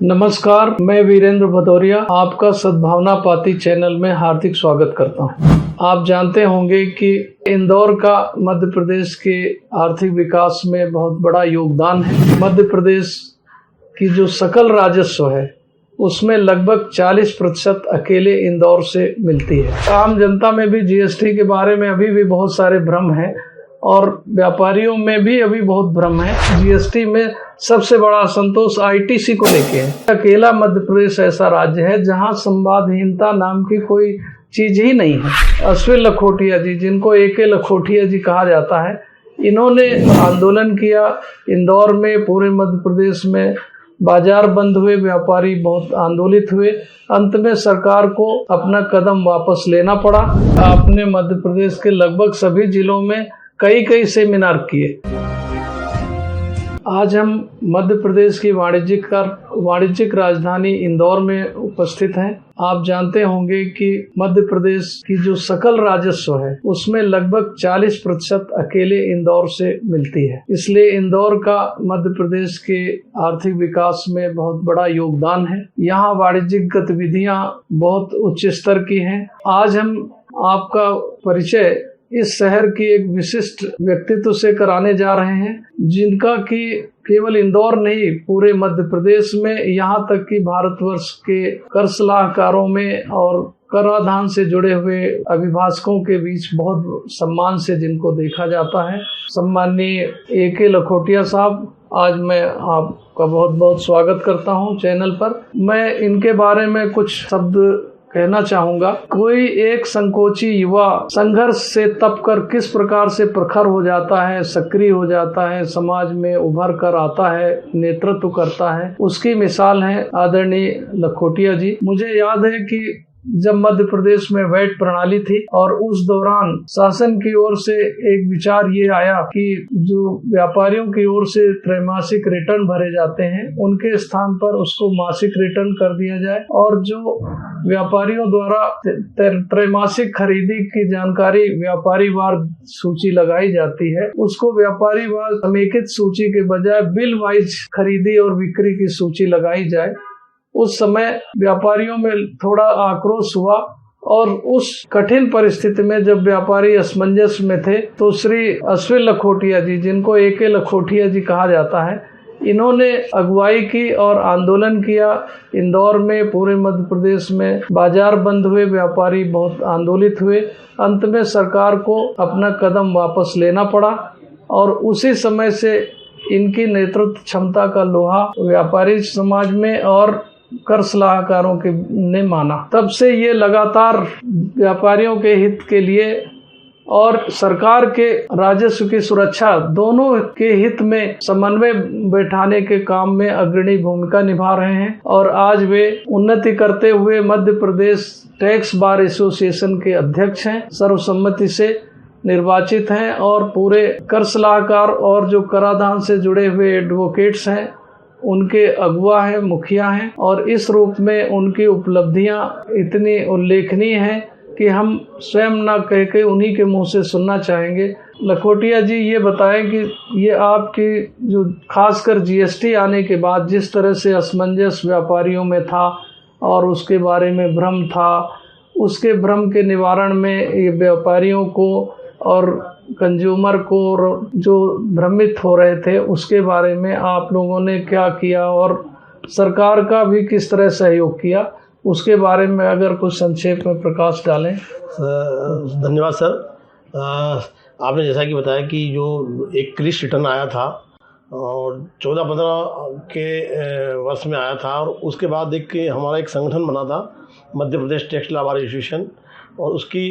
नमस्कार, मैं वीरेंद्र भदौरिया आपका सद्भावना पाती चैनल में हार्दिक स्वागत करता हूं। आप जानते होंगे कि इंदौर का मध्य प्रदेश के आर्थिक विकास में बहुत बड़ा योगदान है। मध्य प्रदेश की जो सकल राजस्व है उसमें लगभग 40% अकेले इंदौर से मिलती है। आम जनता में भी जीएसटी के बारे में अभी भी बहुत सारे भ्रम हैं और व्यापारियों में भी अभी बहुत भ्रम है। जीएसटी में सबसे बड़ा असंतोष आईटीसी को लेके है। अकेला मध्य प्रदेश ऐसा राज्य है जहां संवादहीनता नाम की कोई चीज ही नहीं है। अश्विन लखोटिया जी, जिनको एके लखोटिया जी कहा जाता है, इन्होंने आंदोलन किया इंदौर में, पूरे मध्य प्रदेश में बाजार बंद हुए, व्यापारी बहुत आंदोलित हुए। अंत में सरकार को अपना कदम वापस लेना पड़ा। आपने मध्य प्रदेश के लगभग सभी जिलों में कई सेमिनार किए। आज हम मध्य प्रदेश की वाणिज्यिक राजधानी इंदौर में उपस्थित हैं। आप जानते होंगे कि मध्य प्रदेश की जो सकल राजस्व है उसमें लगभग 40% अकेले इंदौर से मिलती है। इसलिए इंदौर का मध्य प्रदेश के आर्थिक विकास में बहुत बड़ा योगदान है। यहाँ वाणिज्यिक गतिविधियां बहुत उच्च स्तर की हैं। आज हम आपका परिचय इस शहर की एक विशिष्ट व्यक्तित्व से कराने जा रहे हैं, जिनका कि केवल इंदौर नहीं, पूरे मध्य प्रदेश में, यहाँ तक कि भारतवर्ष के कर सलाहकारों में और कराधान से जुड़े हुए अभिभाषकों के बीच बहुत सम्मान से जिनको देखा जाता है। सम्माननीय एके लखोटिया साहब, आज मैं आपका बहुत बहुत स्वागत करता हूँ चैनल पर। मैं इनके बारे में कुछ शब्द कहना चाहूंगा। कोई एक संकोची युवा संघर्ष से तप कर किस प्रकार से प्रखर हो जाता है, सक्रिय हो जाता है, समाज में उभर कर आता है, नेतृत्व करता है, उसकी मिसाल है आदरणीय लखोटिया जी। मुझे याद है कि जब मध्य प्रदेश में वैट प्रणाली थी और उस दौरान शासन की ओर से एक विचार ये आया कि जो व्यापारियों की ओर से त्रैमासिक रिटर्न भरे जाते हैं उनके स्थान पर उसको मासिक रिटर्न कर दिया जाए, और जो व्यापारियों द्वारा त्रैमासिक खरीदी की जानकारी व्यापारी वार सूची लगाई जाती है उसको व्यापारी वार समेकित सूची के बजाय बिल वाइज खरीदी और बिक्री की सूची लगाई जाए। उस समय व्यापारियों में थोड़ा आक्रोश हुआ और उस कठिन परिस्थिति में जब व्यापारी असमंजस में थे तो श्री अश्विन लखोटिया जी, जिनको एके लखोटिया जी कहा जाता है, इन्होंने अगुवाई की और आंदोलन किया। इंदौर में, पूरे मध्य प्रदेश में बाजार बंद हुए, व्यापारी बहुत आंदोलित हुए। अंत में सरकार को अपना कदम वापस लेना पड़ा और उसी समय से इनकी नेतृत्व क्षमता का लोहा व्यापारी समाज में और कर सलाहकारों के ने माना। तब से ये लगातार व्यापारियों के हित के लिए और सरकार के राजस्व की सुरक्षा दोनों के हित में समन्वय बैठाने के काम में अग्रणी भूमिका निभा रहे हैं। और आज वे उन्नति करते हुए Madhya Pradesh tax bar association के अध्यक्ष हैं, सर्वसम्मति से निर्वाचित हैं और पूरे कर सलाहकार और जो कराधान से जुड़े हुए एडवोकेट्स हैं उनके अगुवा हैं, मुखिया हैं। और इस रूप में उनकी उपलब्धियां इतनी उल्लेखनीय हैं कि हम स्वयं न कह के उन्हीं के मुंह से सुनना चाहेंगे। लखोटिया जी, ये बताएं कि ये आपकी जो खासकर जीएसटी आने के बाद जिस तरह से असमंजस व्यापारियों में था और उसके बारे में भ्रम था, उसके भ्रम के निवारण में ये व्यापारियों को और कंज्यूमर को जो भ्रमित हो रहे थे उसके बारे में आप लोगों ने क्या किया और सरकार का भी किस तरह सहयोग किया, उसके बारे में अगर कुछ संक्षेप में प्रकाश डालें। धन्यवाद सर। आपने जैसा कि बताया कि जो एक क्रिश रिटर्न आया था और 14-15 के वर्ष में आया था और उसके बाद हमारा एक संगठन बना था Madhya Pradesh tax law bar association, और उसकी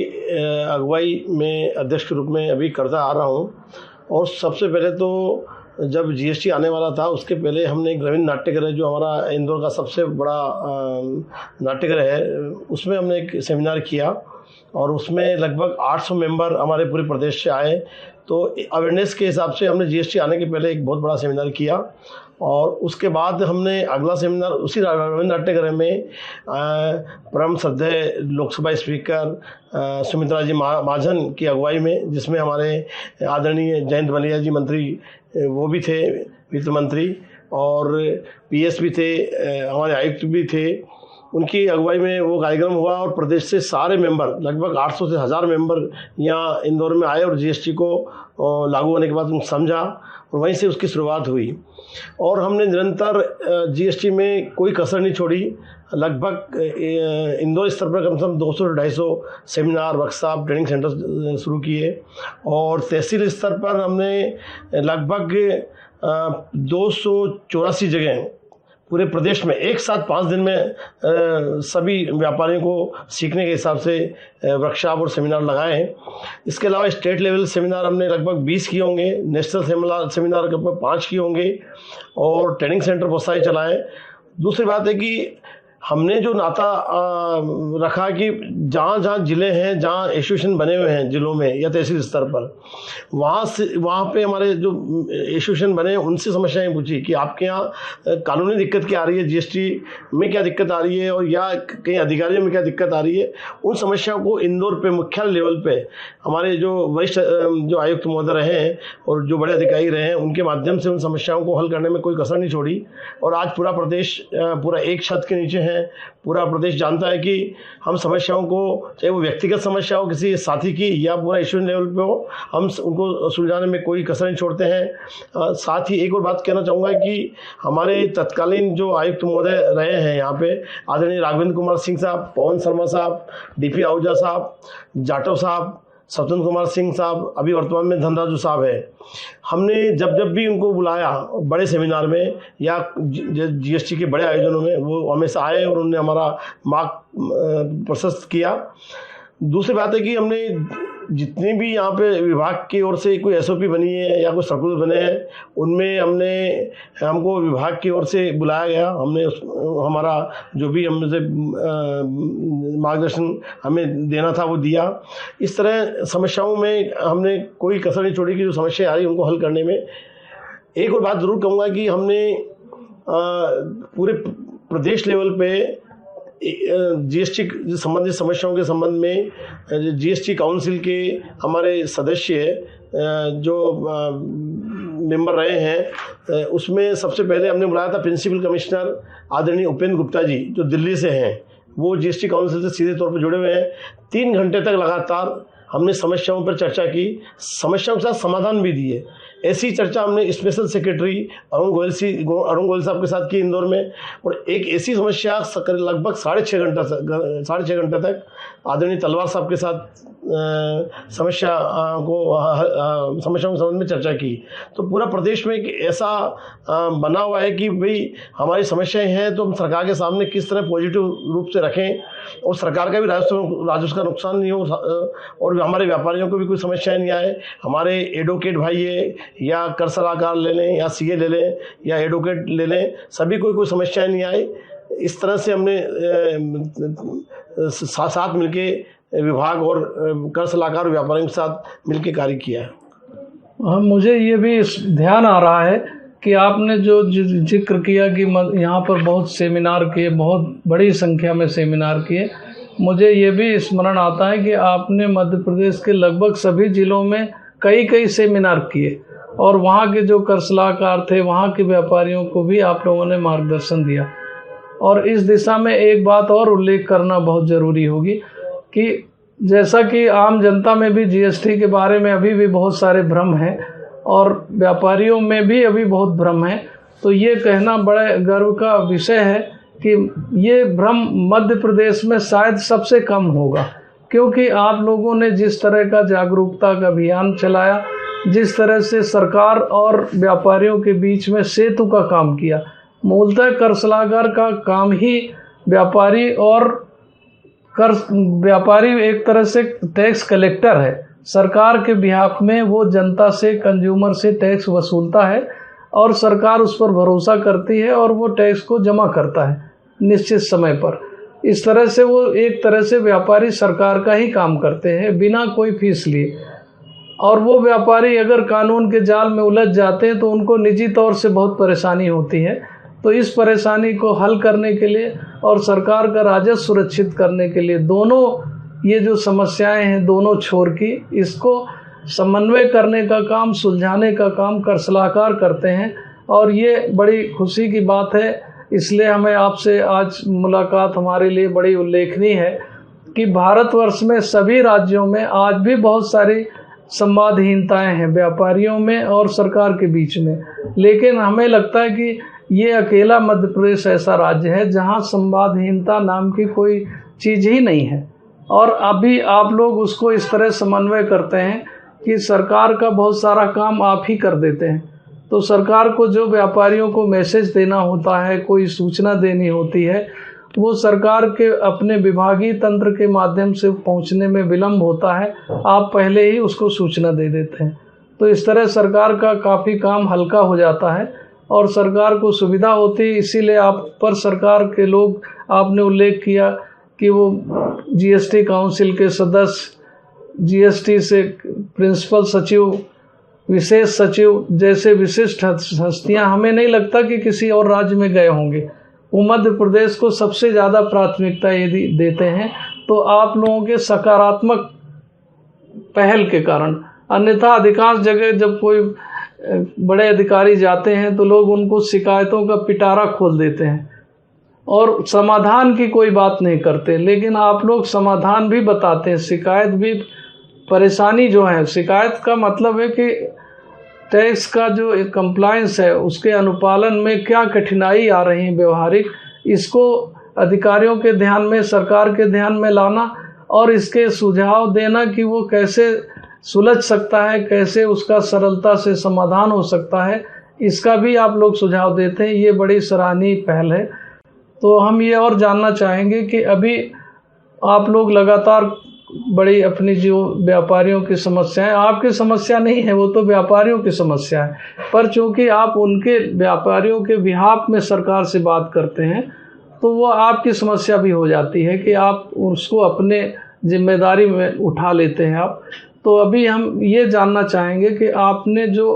अगुवाई में अध्यक्ष के रूप में अभी करता आ रहा हूँ। और सबसे पहले तो जब जीएसटी आने वाला था उसके पहले हमने एक रविंद्र नाट्यगृह, जो हमारा इंदौर का सबसे बड़ा नाट्यगृह है, उसमें हमने एक सेमिनार किया और उसमें लगभग 800 मेंबर हमारे पूरे प्रदेश से आए। तो अवेयरनेस के हिसाब से हमने जीएसटी आने के पहले एक बहुत बड़ा सेमिनार किया और उसके बाद हमने अगला सेमिनार उसी रविंद्र नाट्यगृह में परम श्रद्धेय लोकसभा स्पीकर सुमित्रा जी महाजन की अगुवाई में, जिसमें हमारे आदरणीय जयंत मलिया जी मंत्री वो भी थे, वित्त मंत्री, और पीएस भी थे, हमारे आयुक्त भी थे, उनकी अगुवाई में वो कार्यक्रम हुआ और प्रदेश से सारे मेंबर, लगभग 800 से 1000 मेंबर यहाँ इंदौर में आए और जीएसटी को लागू होने के बाद उनको समझा और वहीं से उसकी शुरुआत हुई। और हमने निरंतर जीएसटी में कोई कसर नहीं छोड़ी। लगभग इंदौर स्तर पर कम से कम 200 से 250 सेमिनार, वर्कशॉप, ट्रेनिंग सेंटर शुरू किए और तहसील स्तर पर हमने लगभग 284 जगह पूरे प्रदेश में एक साथ 5 दिन में सभी व्यापारियों को सीखने के हिसाब से वर्कशॉप और सेमिनार लगाए हैं। इसके अलावा स्टेट लेवल सेमिनार हमने लगभग 20 किए होंगे, नेशनल सेमिनार लगभग 5 किए होंगे और ट्रेनिंग सेंटर बहुत सारे चलाए। दूसरी बात है कि हमने जो नाता रखा कि जहाँ जहाँ ज़िले हैं, जहाँ एसोसिएशन बने हुए हैं ज़िलों में या तहसील स्तर पर, वहाँ पे हमारे जो एसोसिएशन बने हैं उनसे समस्याएं पूछी कि आपके यहाँ कानूनी दिक्कत क्या आ रही है, जीएसटी में क्या दिक्कत आ रही है और या कहीं अधिकारियों में क्या दिक्कत आ रही है। उन समस्याओं को इंदौर पे मुख्यालय लेवल पे हमारे जो वरिष्ठ जो आयुक्त महोदय रहे हैं और जो बड़े अधिकारी रहे हैं उनके माध्यम से उन समस्याओं को हल करने में कोई कसर नहीं छोड़ी। और आज पूरा प्रदेश पूरा एक छत के नीचे है। पूरा प्रदेश जानता है कि हम समस्याओं को, चाहे वो व्यक्तिगत समस्या हो किसी साथी की या पूरा इश्यू लेवल पे हो, हम उनको सुलझाने में कोई कसर नहीं छोड़ते हैं। साथ ही एक और बात कहना चाहूँगा कि हमारे तत्कालीन जो आयुक्त महोदय रहे हैं यहाँ पे, आदरणीय राघवेंद्र कुमार सिंह साहब, पवन शर्मा साहब, डीपी आहूजा साहब, जाटव साहब, स्वतंत्र कुमार सिंह साहब, अभी वर्तमान में धनराजू साहब है, हमने जब भी उनको बुलाया बड़े सेमिनार में या जीएसटी के बड़े आयोजनों में, वो हमेशा आए और उन्होंने हमारा मार्ग प्रशस्त किया। दूसरी बात है कि हमने जितने भी यहाँ पे विभाग की ओर से कोई एसओपी बनी है या कोई सर्कुलर बने हैं, उनमें हमको विभाग की ओर से बुलाया गया। हमने हमारा जो भी हमसे मार्गदर्शन हमें देना था वो दिया। इस तरह समस्याओं में हमने कोई कसर नहीं छोड़ी कि जो समस्या आ रही उनको हल करने में। एक और बात ज़रूर कहूँगा कि हमने पूरे प्रदेश लेवल पे जीएसटी संबंधित समस्याओं के संबंध में जीएसटी काउंसिल के हमारे सदस्य जो मेंबर रहे हैं, उसमें सबसे पहले हमने बुलाया था प्रिंसिपल कमिश्नर आदरणीय उपेंद्र गुप्ता जी, जो दिल्ली से हैं। वो जीएसटी काउंसिल से सीधे तौर पर जुड़े हुए हैं। 3 घंटे तक लगातार हमने समस्याओं पर चर्चा की, समस्याओं के साथ समाधान भी दिए। ऐसी चर्चा हमने स्पेशल सेक्रेटरी अरुण गोयल साहब के साथ की इंदौर में। और एक ऐसी समस्या लगभग 6.5 घंटे तक आदरणीय तलवार साहब के साथ समस्याओं के संबंध में चर्चा की। तो पूरा प्रदेश में एक ऐसा बना हुआ है कि भाई हमारी समस्याएं हैं तो हम सरकार के सामने किस तरह पॉजिटिव रूप से रखें और सरकार का भी राजस्व का नुकसान नहीं हो और हमारे व्यापारियों को भी कोई समस्याएं नहीं आए। हमारे एडवोकेट भाई है या कर सलाहकार ले लें या सीए ले लें या एडवोकेट ले लें, सभी कोई समस्याएं नहीं आई। इस तरह से हमने साथ मिलके विभाग और कर सलाहकार व्यापारियों के साथ मिलकर कार्य किया है। मुझे ये भी ध्यान आ रहा है कि आपने जो जिक्र किया कि यहाँ पर बहुत सेमिनार किए, बहुत बड़ी संख्या में सेमिनार किए। मुझे ये भी स्मरण आता है कि आपने मध्य प्रदेश के लगभग सभी जिलों में कई सेमिनार किए और वहाँ के जो कर सलाहकार थे, वहाँ के व्यापारियों को भी आप लोगों ने मार्गदर्शन दिया। और इस दिशा में एक बात और उल्लेख करना बहुत ज़रूरी होगी कि जैसा कि आम जनता में भी जीएसटी के बारे में अभी भी बहुत सारे भ्रम हैं और व्यापारियों में भी अभी बहुत भ्रम है, तो ये कहना बड़े गर्व का विषय है कि ये भ्रम मध्य प्रदेश में शायद सबसे कम होगा, क्योंकि आप लोगों ने जिस तरह का जागरूकता का अभियान चलाया, जिस तरह से सरकार और व्यापारियों के बीच में सेतु का काम किया। मूलतः कर सलाहकार का काम ही व्यापारी एक तरह से टैक्स कलेक्टर है। सरकार के बिहाफ में वो जनता से, कंज्यूमर से टैक्स वसूलता है और सरकार उस पर भरोसा करती है और वो टैक्स को जमा करता है निश्चित समय पर। इस तरह से वो एक तरह से व्यापारी सरकार का ही काम करते हैं बिना कोई फीस लिए। और वो व्यापारी अगर कानून के जाल में उलझ जाते हैं तो उनको निजी तौर से बहुत परेशानी होती है। तो इस परेशानी को हल करने के लिए और सरकार का राजस्व सुरक्षित करने के लिए दोनों ये जो समस्याएं हैं दोनों छोर की, इसको समन्वय करने का काम, सुलझाने का काम कर सलाहकार करते हैं। और ये बड़ी खुशी की बात है। इसलिए हमें आपसे आज मुलाकात हमारे लिए बड़ी उल्लेखनीय है कि भारतवर्ष में सभी राज्यों में आज भी बहुत सारी संवादहीनताएं हैं व्यापारियों में और सरकार के बीच में, लेकिन हमें लगता है कि ये अकेला मध्य प्रदेश ऐसा राज्य है जहां संवादहीनता नाम की कोई चीज़ ही नहीं है। और अभी आप लोग उसको इस तरह समन्वय करते हैं कि सरकार का बहुत सारा काम आप ही कर देते हैं। तो सरकार को जो व्यापारियों को मैसेज देना होता है, कोई सूचना देनी होती है, वो सरकार के अपने विभागीय तंत्र के माध्यम से पहुंचने में विलम्ब होता है। आप पहले ही उसको सूचना दे देते हैं, तो इस तरह सरकार का काफ़ी काम हल्का हो जाता है और सरकार को सुविधा होती है। इसीलिए आप पर सरकार के लोग, आपने उल्लेख किया कि वो जीएसटी काउंसिल के सदस्य, जीएसटी से प्रिंसिपल सचिव, विशेष सचिव जैसे विशिष्ट हस्तियां, हमें नहीं लगता कि किसी और राज्य में गए होंगे। वो मध्य प्रदेश को सबसे ज़्यादा प्राथमिकता यदि देते हैं तो आप लोगों के सकारात्मक पहल के कारण। अन्यथा अधिकांश जगह जब कोई बड़े अधिकारी जाते हैं तो लोग उनको शिकायतों का पिटारा खोल देते हैं और समाधान की कोई बात नहीं करते, लेकिन आप लोग समाधान भी बताते हैं, शिकायत भी। परेशानी जो है, शिकायत का मतलब है कि टैक्स का जो कंप्लायंस है उसके अनुपालन में क्या कठिनाई आ रही है व्यवहारिक, इसको अधिकारियों के ध्यान में, सरकार के ध्यान में लाना और इसके सुझाव देना कि वो कैसे सुलझ सकता है, कैसे उसका सरलता से समाधान हो सकता है, इसका भी आप लोग सुझाव देते हैं। ये बड़ी सराहनीय पहल है। तो हम ये और जानना चाहेंगे कि अभी आप लोग लगातार बड़ी अपनी जो व्यापारियों की समस्याएं, आपकी समस्या नहीं है, वो तो व्यापारियों की समस्या है, पर चूंकि आप उनके व्यापारियों के बिहाफ में सरकार से बात करते हैं तो वो आपकी समस्या भी हो जाती है कि आप उसको अपने जिम्मेदारी में उठा लेते हैं आप। तो अभी हम ये जानना चाहेंगे कि आपने जो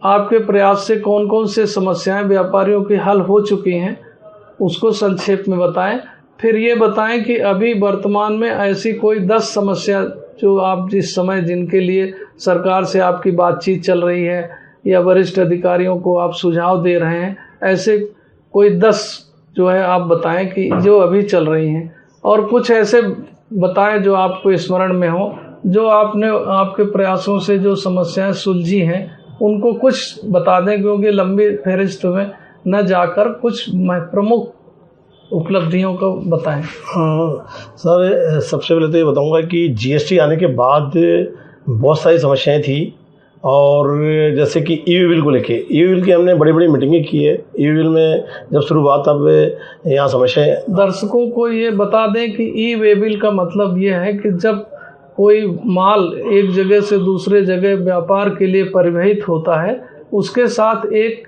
आपके प्रयास से कौन कौन से समस्याएं व्यापारियों की हल हो चुकी हैं उसको संक्षेप में बताएं। फिर ये बताएं कि अभी वर्तमान में ऐसी कोई 10 समस्या जो आप जिस समय जिनके लिए सरकार से आपकी बातचीत चल रही है या वरिष्ठ अधिकारियों को आप सुझाव दे रहे हैं, ऐसे कोई 10 जो है आप बताएं कि जो अभी चल रही हैं, और कुछ ऐसे बताएं जो आपको स्मरण में हो, जो आपने आपके प्रयासों से जो समस्याएं सुलझी हैं उनको कुछ बता दें, क्योंकि लंबी फहरिस्त में न जाकर कुछ प्रमुख उपलब्धियों को बताएं। हाँ सर, सबसे पहले तो ये बताऊंगा कि जीएसटी आने के बाद बहुत सारी समस्याएं थी, और जैसे कि ई बिल को लेके, ई बिल की हमने बड़ी बड़ी मीटिंगें की है। ई बिल में जब शुरुआत, अब यहाँ समस्याएं, दर्शकों को ये बता दें कि ई वे बिल का मतलब ये है कि जब कोई माल एक जगह से दूसरे जगह व्यापार के लिए परिवहित होता है, उसके साथ एक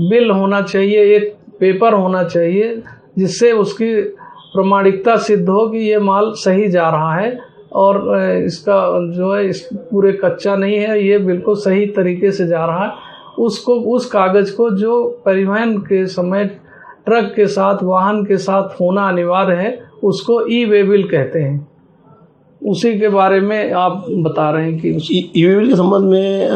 बिल होना चाहिए, एक पेपर होना चाहिए जिससे उसकी प्रमाणिकता सिद्ध हो कि ये माल सही जा रहा है और इसका जो है इस पूरे कच्चा नहीं है, ये बिल्कुल सही तरीके से जा रहा है। उसको, उस कागज़ को जो परिवहन के समय ट्रक के साथ, वाहन के साथ होना अनिवार्य है, उसको ई वे बिल कहते हैं। उसी के बारे में आप बता रहे हैं कि ई वे बिल के संबंध में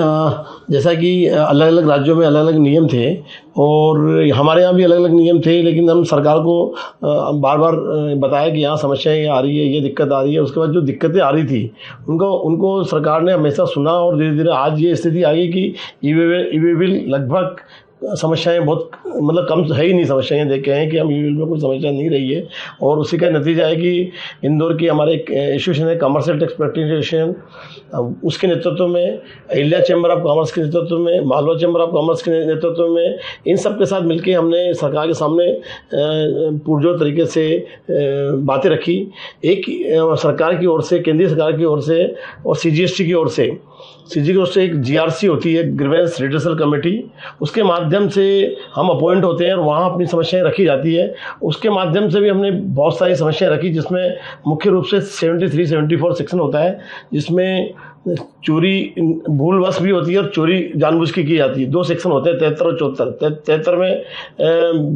जैसा कि अलग अलग राज्यों में अलग अलग नियम थे और हमारे यहाँ भी अलग अलग नियम थे, लेकिन हम सरकार को बार बार बताया कि यहाँ समस्याएं आ रही है, ये दिक्कत आ रही है। उसके बाद जो दिक्कतें आ रही थी उनको सरकार ने हमेशा सुना और धीरे धीरे आज ये स्थिति आ गई कि ई वे बिल लगभग समस्याएं बहुत, मतलब कम है ही नहीं समस्याएं। देखे हैं कि हम ई बिल में कोई समस्या नहीं रही है, और उसी का नतीजा है कि इंदौर की हमारे एक एसोसिएशन है, कमर्शियल टैक्स प्रैक्टिशनर्स, उसके नेतृत्व में, अहिल्या चैम्बर ऑफ कॉमर्स के नेतृत्व में, मालवा चैम्बर ऑफ कॉमर्स के नेतृत्व में, इन सब के साथ मिलकर हमने सरकार के सामने पुरजोर तरीके से बातें रखी। एक सरकार की ओर से, केंद्रीय सरकार की ओर से और सीजीएसटी की ओर से, सीजी की ओर से एक जीआरसी होती है, ग्रीवेंस रिड्रेसल कमेटी, उसके माध्यम से हम अपॉइंट होते हैं और वहाँ अपनी समस्याएं रखी जाती है। उसके माध्यम से भी हमने बहुत सारी समस्याएं रखी, जिसमें मुख्य रूप से 73-74 सेक्शन होता है, जिसमें चोरी भूलवश भी होती है और चोरी जानबूझ के की जाती है। 2 सेक्शन होते हैं, 73 और 74। 73 में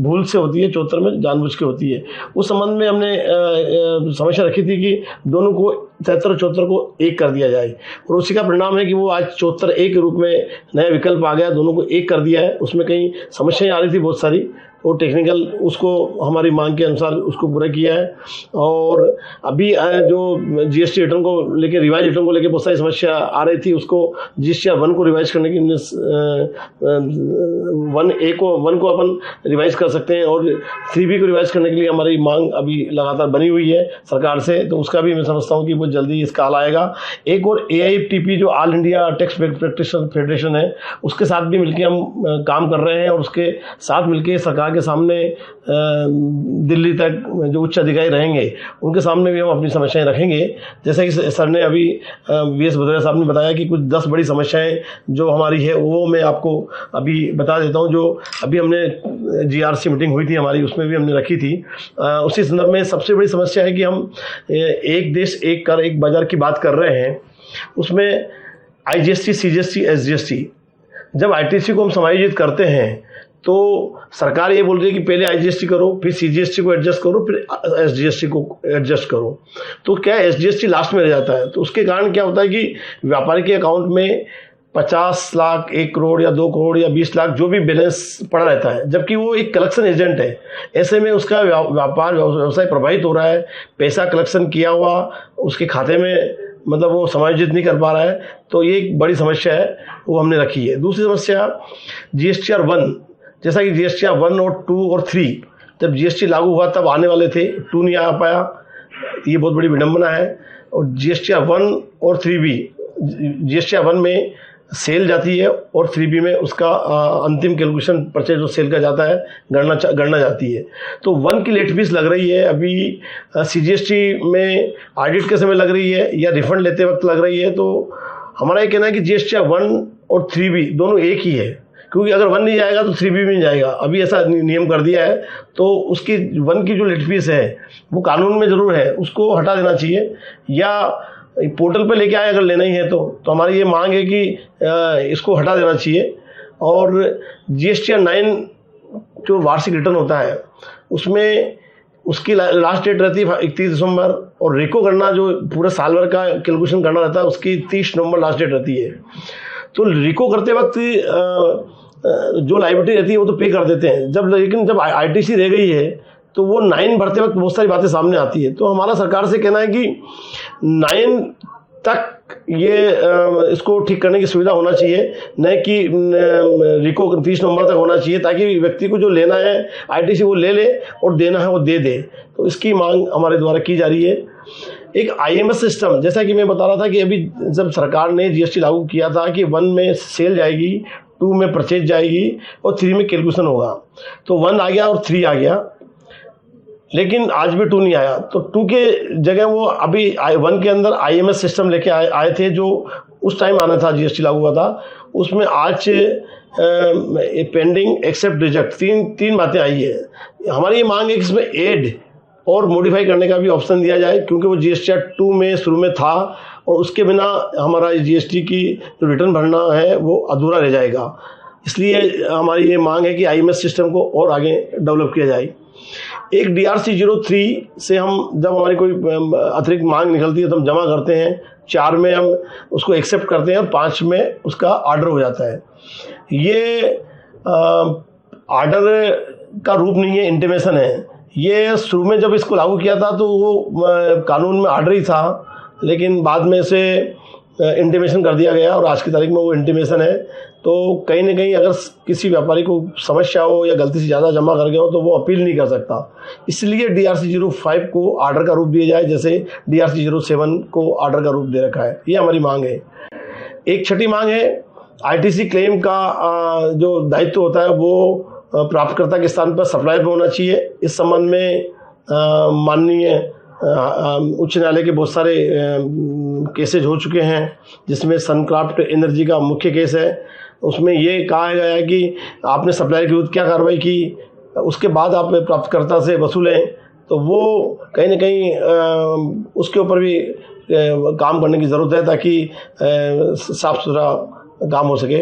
भूल से होती है, 74 में जानबूझ के होती है। उस संबंध में हमने समस्या रखी थी कि दोनों को 73 और 74 को एक कर दिया जाए, और उसी का परिणाम है कि वो आज 74 एक के रूप में नया विकल्प आ गया, दोनों को एक कर दिया है। उसमें कई समस्याएं आ रही थी बहुत सारी, वो टेक्निकल उसको हमारी मांग के अनुसार उसको पूरा किया है। और अभी जो जीएसटी रिटर्न को लेके, रिवाइज रिटर्न को लेके बहुत सारी समस्या आ रही थी, उसको जीएसटी 1 को रिवाइज करने की 1 को अपन रिवाइज कर सकते हैं, और 3B को रिवाइज करने के लिए हमारी मांग अभी लगातार बनी हुई है सरकार से, तो उसका भी मैं समझता हूँ कि वो जल्दी इसका हल आएगा। एक और AITP जो all India tax practitioner federation है, उसके साथ भी मिलकर हम काम कर रहे हैं, और उसके साथ मिलकर सरकार के सामने दिल्ली तक जो उच्च अधिकारी रहेंगे उनके सामने भी हम अपनी समस्याएं रखेंगे। जैसे कि सर ने अभी VS भदौरिया साहब ने बताया कि कुछ 10 बड़ी समस्याएं जो हमारी है वो मैं आपको अभी बता देता हूं। जो अभी हमने GRC मीटिंग हुई थी हमारी, उसमें भी हमने रखी थी। उसी संदर्भ में सबसे बड़ी समस्या है कि हम एक देश एक कर एक बाजार की बात कर रहे हैं। उसमें IGST, CGST, SGST, जब ITC को हम समायोजित करते हैं तो सरकार ये बोल रही है कि पहले IGST करो, फिर CGST को एडजस्ट करो, फिर SGST को एडजस्ट करो। तो क्या SGST लास्ट में रह जाता है, तो उसके कारण क्या होता है कि व्यापारी के अकाउंट में 50 लाख, 1 करोड़ या 2 करोड़ या 20 लाख जो भी बैलेंस पड़ा रहता है, जबकि वो एक कलेक्शन एजेंट है। ऐसे में उसका व्यापार व्यवसाय प्रभावित हो रहा है, पैसा कलेक्शन किया हुआ उसके खाते में मतलब वो समायोजित नहीं कर पा रहा है। तो ये एक बड़ी समस्या है, वो हमने रखी है। दूसरी समस्या GSTR 1, जैसा कि GSTR 1 और 2 और 3 जब GST लागू हुआ तब आने वाले थे, 2 नहीं आ पाया, ये बहुत बड़ी विडंबना है। और GSTR 1 और 3B, GSTR 1 में सेल जाती है और 3B में उसका अंतिम कैलकुलेशन परचेज जो सेल का जाता है गणना जाती है। तो 1 की लेट फीस लग रही है अभी, CGST में ऑडिट के समय लग रही है या रिफंड लेते वक्त लग रही है। तो हमारा ये कहना है कि GSTR 1 और 3B दोनों एक ही है, क्योंकि अगर 1 नहीं जाएगा तो 3B भी नहीं जाएगा। अभी ऐसा नियम कर दिया है, तो उसकी 1 की जो लेट फीस है वो कानून में जरूर है, उसको हटा देना चाहिए, या पोर्टल पे लेके आए अगर लेना ही है तो हमारी ये मांग है कि इसको हटा देना चाहिए। और GSTR 9 जो वार्षिक रिटर्न होता है उसमें उसकी लास्ट डेट रहती है 31 दिसंबर, और रेको करना जो पूरे साल भर का कैलकुलेशन करना रहता है उसकी 30 नवंबर लास्ट डेट रहती है। तो रिको करते वक्त जो लायबिलिटी रहती है वो तो पे कर देते हैं, लेकिन जब ITC रह गई है तो वो 9 भरते वक्त बहुत सारी बातें सामने आती है। तो हमारा सरकार से कहना है कि 9 तक ये इसको ठीक करने की सुविधा होना चाहिए, न कि रिको 30 नवंबर तक होना चाहिए, ताकि व्यक्ति को जो लेना है ITC वो ले ले और देना है वो दे दे। तो इसकी मांग हमारे द्वारा की जा रही है। एक IMS सिस्टम, जैसा कि मैं बता रहा था कि अभी जब सरकार ने GST लागू किया था कि 1 में सेल जाएगी, 2 में परचेज जाएगी और 3 में कैलकुलेशन होगा, तो 1 आ गया और 3 आ गया, लेकिन आज भी 2 नहीं आया। तो 2 के जगह वो अभी 1 के अंदर IMS सिस्टम लेके आए थे, जो उस टाइम आना था, GST लागू हुआ था। उसमें आज पेंडिंग, एक्सेप्ट, रिजेक्ट, तीन बातें आई है। हमारी ये मांग है कि इसमें ऐड और मॉडिफाई करने का भी ऑप्शन दिया जाए, क्योंकि वो GSTR 2 में शुरू में था और उसके बिना हमारा GST की जो रिटर्न भरना है वो अधूरा रह जाएगा। इसलिए हमारी ये मांग है कि IMS सिस्टम को और आगे डेवलप किया जाए। एक DRC 03 से हम जब हमारी कोई अतिरिक्त मांग निकलती है तो हम जमा करते हैं, 4 में हम उसको एक्सेप्ट करते हैं और 5 में उसका ऑर्डर हो जाता है। ये ऑर्डर का रूप नहीं है, इंटीमेशन है। ये शुरू में जब इसको लागू किया था तो वो कानून में ऑर्डर ही था, लेकिन बाद में इसे इंटीमेशन कर दिया गया और आज की तारीख में वो इंटीमेशन है। तो कहीं ना कहीं अगर किसी व्यापारी को समस्या हो या गलती से ज़्यादा जमा कर गया हो तो वो अपील नहीं कर सकता। इसलिए DRC 05 को ऑर्डर का रूप दिया जाए, जैसे DRC 07 को ऑर्डर का रूप दे रखा है। ये हमारी मांग है। एक छठी मांग है, ITC क्लेम का जो दायित्व होता है वो प्राप्तकर्ता के स्थान पर सप्लायर पर होना चाहिए। इस संबंध में माननीय उच्च न्यायालय के बहुत सारे केसेज हो चुके हैं, जिसमें सनक्राफ्ट एनर्जी का मुख्य केस है। उसमें ये कहा गया है कि आपने सप्लायर के विरुद्ध क्या कार्रवाई की, उसके बाद आप प्राप्तकर्ता से वसूलें, तो वो कहीं ना कहीं उसके ऊपर भी काम करने की ज़रूरत है ताकि साफ़ सुथरा काम हो सके।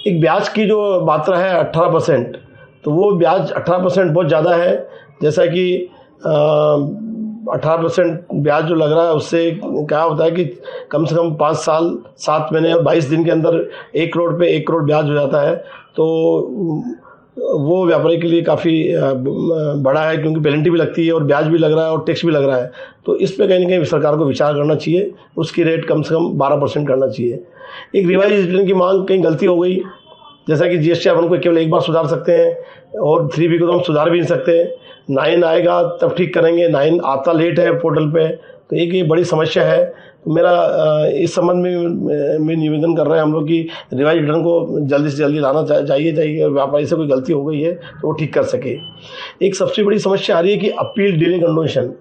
एक ब्याज की जो मात्रा है 18%, तो वो ब्याज 18% बहुत ज़्यादा है। जैसा कि 18% ब्याज जो लग रहा है उससे क्या होता है कि कम से कम 5 साल 7 महीने और 22 दिन के अंदर 1 करोड़ पे 1 करोड़ ब्याज हो जाता है। तो वो व्यापारी के लिए काफ़ी बड़ा है, क्योंकि पेनल्टी भी लगती है और ब्याज भी लग रहा है और टैक्स भी लग रहा है। तो इस पे कहीं ना कहीं सरकार को विचार करना चाहिए, उसकी रेट कम से कम 12% करना चाहिए। एक रिवाइज रिटर्न की मांग, कहीं गलती हो गई, जैसा कि जीएसटी अपन को केवल एक बार सुधार सकते हैं और 3B को तो हम सुधार भी नहीं सकते। 9 आएगा तब ठीक करेंगे, 9 आता लेट है पोर्टल पे, तो एक ये बड़ी समस्या है। तो मेरा इस संबंध में निवेदन कर रहे हैं हम लोग कि रिवाइज रिटर्न को जल्दी से जल्दी लाना चाहिए। व्यापारी से कोई गलती हो गई है तो वो ठीक कर सके। एक सबसे बड़ी समस्या आ रही है कि अपील डिले कंडोनेशन।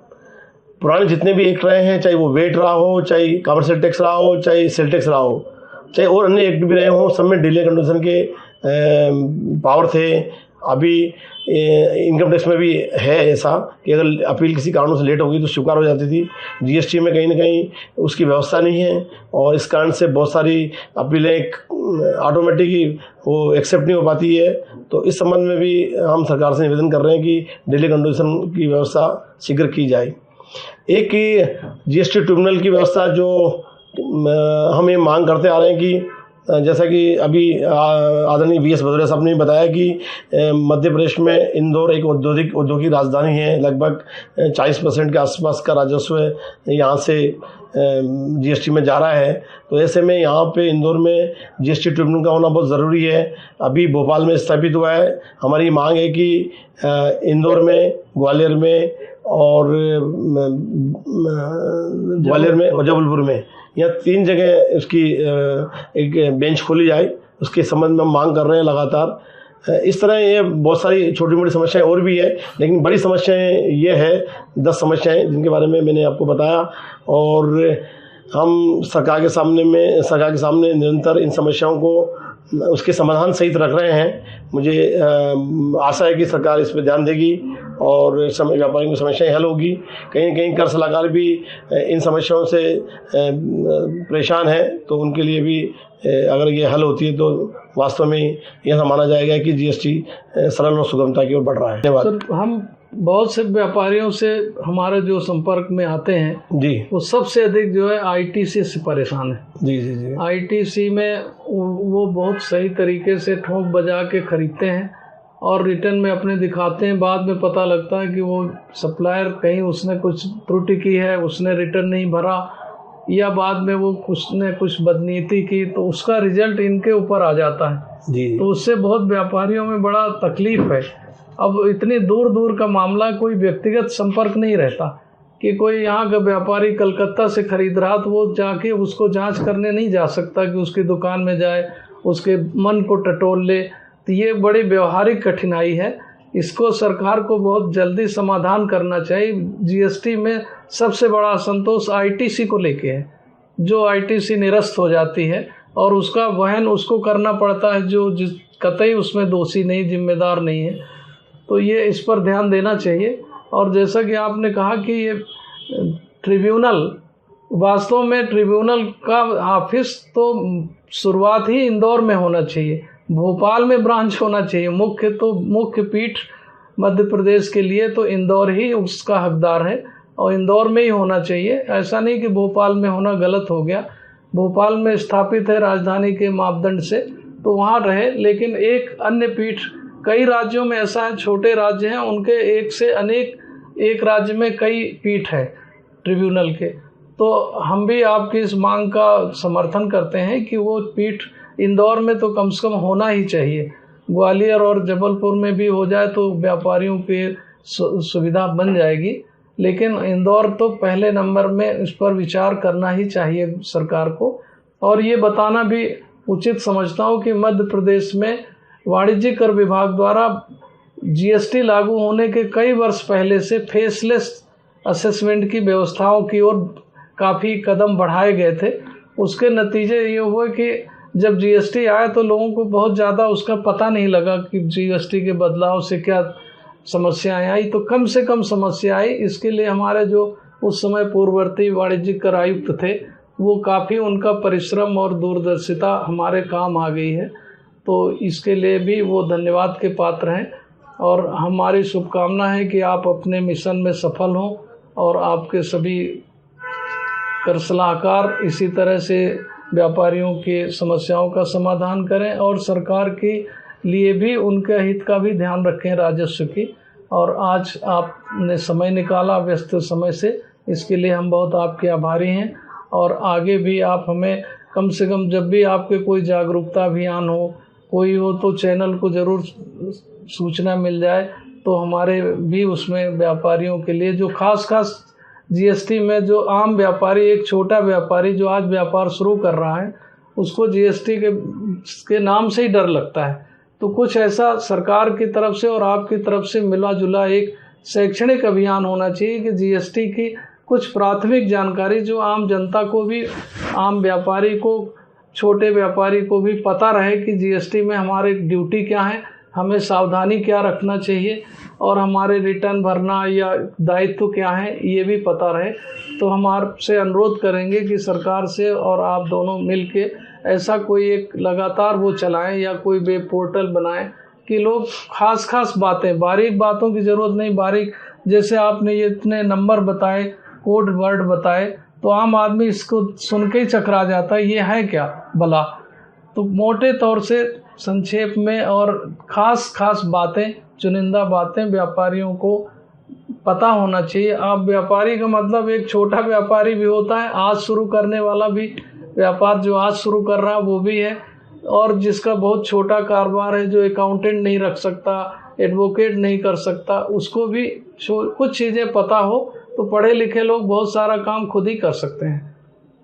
पुराने जितने भी एक्ट रहे हैं, चाहे वो वेट रहा हो, चाहे कमर्शियल टैक्स रहा हो, चाहे सेल टैक्स रहा हो, चाहे और अन्य एक्ट भी रहे हों, सब में डिले कंडोनेशन के पावर थे। अभी इनकम टैक्स में भी है ऐसा कि अगर अपील किसी कारणों से लेट हो गई तो स्वीकार हो जाती थी। जीएसटी में कहीं ना कहीं उसकी व्यवस्था नहीं है और इस कारण से बहुत सारी अपीलें ऑटोमेटिक ही वो एक्सेप्ट नहीं हो पाती है। तो इस संबंध में भी हम सरकार से निवेदन कर रहे हैं कि डिले कंडोनेशन की व्यवस्था शीघ्र की जाए। एक कि जीएसटी ट्रिब्यूनल की व्यवस्था जो हम ये मांग करते आ रहे हैं कि जैसा कि अभी आदरणीय VS भदौरिया साहब ने बताया कि मध्य प्रदेश में इंदौर एक औद्योगिक राजधानी है। लगभग 40% के आसपास का राजस्व यहाँ से जीएसटी में जा रहा है। तो ऐसे में यहाँ पे इंदौर में जीएसटी ट्रिब्यूनल का होना बहुत ज़रूरी है। अभी भोपाल में स्थापित हुआ है। हमारी मांग है कि इंदौर में, ग्वालियर में और जबलपुर में, यहाँ 3 जगह उसकी एक बेंच खोली जाए। उसके संबंध में हम मांग कर रहे हैं लगातार। इस तरह ये बहुत सारी छोटी मोटी समस्याएं और भी है, लेकिन बड़ी समस्याएं ये है 10 समस्याएं जिनके बारे में मैंने आपको बताया। और हम सरकार के सामने निरंतर इन समस्याओं को उसके समाधान सहित रख रहे हैं। मुझे आशा है कि सरकार इस पर ध्यान देगी और व्यापारियों की समस्याएं हल होगी। कहीं न कहीं कर सलाहकार भी इन समस्याओं से परेशान है, तो उनके लिए भी अगर ये हल होती है तो वास्तव में यह माना जाएगा कि जीएसटी सरल और सुगमता की ओर बढ़ रहा है। धन्यवाद सर। हम बहुत से व्यापारियों से हमारे जो संपर्क में आते हैं जी, वो सबसे अधिक जो है आईटीसी से परेशान है। जी जी जी। आईटीसी में वो बहुत सही तरीके से ठोक बजा के खरीदते हैं और रिटर्न में अपने दिखाते हैं। बाद में पता लगता है कि वो सप्लायर कहीं उसने कुछ त्रुटि की है, उसने रिटर्न नहीं भरा, या बाद में वो उसने कुछ बदनीति की, तो उसका रिजल्ट इनके ऊपर आ जाता है जी। तो उससे बहुत व्यापारियों में बड़ा तकलीफ है। अब इतनी दूर दूर का मामला, कोई व्यक्तिगत संपर्क नहीं रहता कि कोई यहाँ का व्यापारी कलकत्ता से खरीद रहा तो वो जाके उसको जांच करने नहीं जा सकता कि उसकी दुकान में जाए, उसके मन को टटोल ले। तो ये बड़ी व्यवहारिक कठिनाई है। इसको सरकार को बहुत जल्दी समाधान करना चाहिए। जीएसटी में सबसे बड़ा असंतोष आईटीसी को लेके है। जो आईटीसी निरस्त हो जाती है और उसका वहन उसको करना पड़ता है जो कतई उसमें दोषी नहीं, जिम्मेदार नहीं है। तो ये इस पर ध्यान देना चाहिए। और जैसा कि आपने कहा कि ये ट्रिब्यूनल, वास्तव में ट्रिब्यूनल का ऑफिस तो शुरुआत ही इंदौर में होना चाहिए, भोपाल में ब्रांच होना चाहिए। मुख्य पीठ मध्य प्रदेश के लिए तो इंदौर ही उसका हकदार है और इंदौर में ही होना चाहिए। ऐसा नहीं कि भोपाल में होना गलत हो गया। भोपाल में स्थापित है राजधानी के मापदंड से, तो वहाँ रहे। लेकिन एक अन्य पीठ, कई राज्यों में ऐसा है, छोटे राज्य हैं उनके एक से अनेक, एक राज्य में कई पीठ है ट्रिब्यूनल के। तो हम भी आपकी इस मांग का समर्थन करते हैं कि वो पीठ इंदौर में तो कम से कम होना ही चाहिए। ग्वालियर और जबलपुर में भी हो जाए तो व्यापारियों की सुविधा बन जाएगी, लेकिन इंदौर तो पहले नंबर में इस पर विचार करना ही चाहिए सरकार को। और ये बताना भी उचित समझता हूँ कि मध्य प्रदेश में वाणिज्यिक कर विभाग द्वारा जीएसटी लागू होने के कई वर्ष पहले से फेसलेस असेसमेंट की व्यवस्थाओं की ओर काफ़ी कदम बढ़ाए गए थे। उसके नतीजे ये हुए कि जब जीएसटी आया तो लोगों को बहुत ज़्यादा उसका पता नहीं लगा कि जीएसटी के बदलाव से क्या समस्याएं आई। तो कम से कम समस्या आई, इसके लिए हमारे जो उस समय पूर्ववर्ती वाणिज्यिक कर आयुक्त थे, वो काफ़ी उनका परिश्रम और दूरदर्शिता हमारे काम आ गई है। तो इसके लिए भी वो धन्यवाद के पात्र हैं और हमारी शुभकामना है कि आप अपने मिशन में सफल हों और आपके सभी कर सलाहकार इसी तरह से व्यापारियों की समस्याओं का समाधान करें और सरकार के लिए भी उनके हित का भी ध्यान रखें राजस्व की। और आज आपने समय निकाला व्यस्त समय से, इसके लिए हम बहुत आपके आभारी हैं। और आगे भी आप हमें कम से कम जब भी आपके कोई जागरूकता अभियान हो, कोई हो, तो चैनल को ज़रूर सूचना मिल जाए, तो हमारे भी उसमें व्यापारियों के लिए जो खास जीएसटी में जो आम व्यापारी, एक छोटा व्यापारी जो आज व्यापार शुरू कर रहा है, उसको जीएसटी के नाम से ही डर लगता है। तो कुछ ऐसा सरकार की तरफ से और आपकी तरफ से मिला जुला एक शैक्षणिक अभियान होना चाहिए कि जीएसटी की कुछ प्राथमिक जानकारी जो आम जनता को भी, आम व्यापारी को, छोटे व्यापारी को भी पता रहे कि जीएसटी में हमारे ड्यूटी क्या है, हमें सावधानी क्या रखना चाहिए और हमारे रिटर्न भरना या दायित्व क्या है, ये भी पता रहे। तो हम आपसे अनुरोध करेंगे कि सरकार से और आप दोनों मिलके ऐसा कोई एक लगातार वो चलाएं या कोई वेब पोर्टल बनाएं कि लोग खास बातें, बारीक बातों की ज़रूरत नहीं, बारीक जैसे आपने ये इतने नंबर बताए, कोड वर्ड बताए, तो आम आदमी इसको सुन के ही चकरा जाता है, ये है क्या भला। तो मोटे तौर से संक्षेप में और खास बातें, चुनिंदा बातें व्यापारियों को पता होना चाहिए। आप व्यापारी का मतलब एक छोटा व्यापारी भी होता है, आज शुरू करने वाला भी व्यापार जो आज शुरू कर रहा है वो भी है, और जिसका बहुत छोटा कारोबार है, जो अकाउंटेंट नहीं रख सकता, एडवोकेट नहीं कर सकता, उसको भी कुछ चीज़ें पता हो तो पढ़े लिखे लोग बहुत सारा काम खुद ही कर सकते हैं।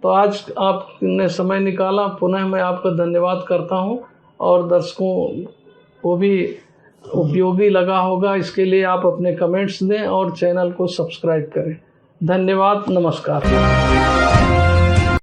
तो आज आपने समय निकाला, पुनः मैं आपका धन्यवाद करता हूं और दर्शकों को भी उपयोगी लगा होगा, इसके लिए आप अपने कमेंट्स दें और चैनल को सब्सक्राइब करें। धन्यवाद, नमस्कार।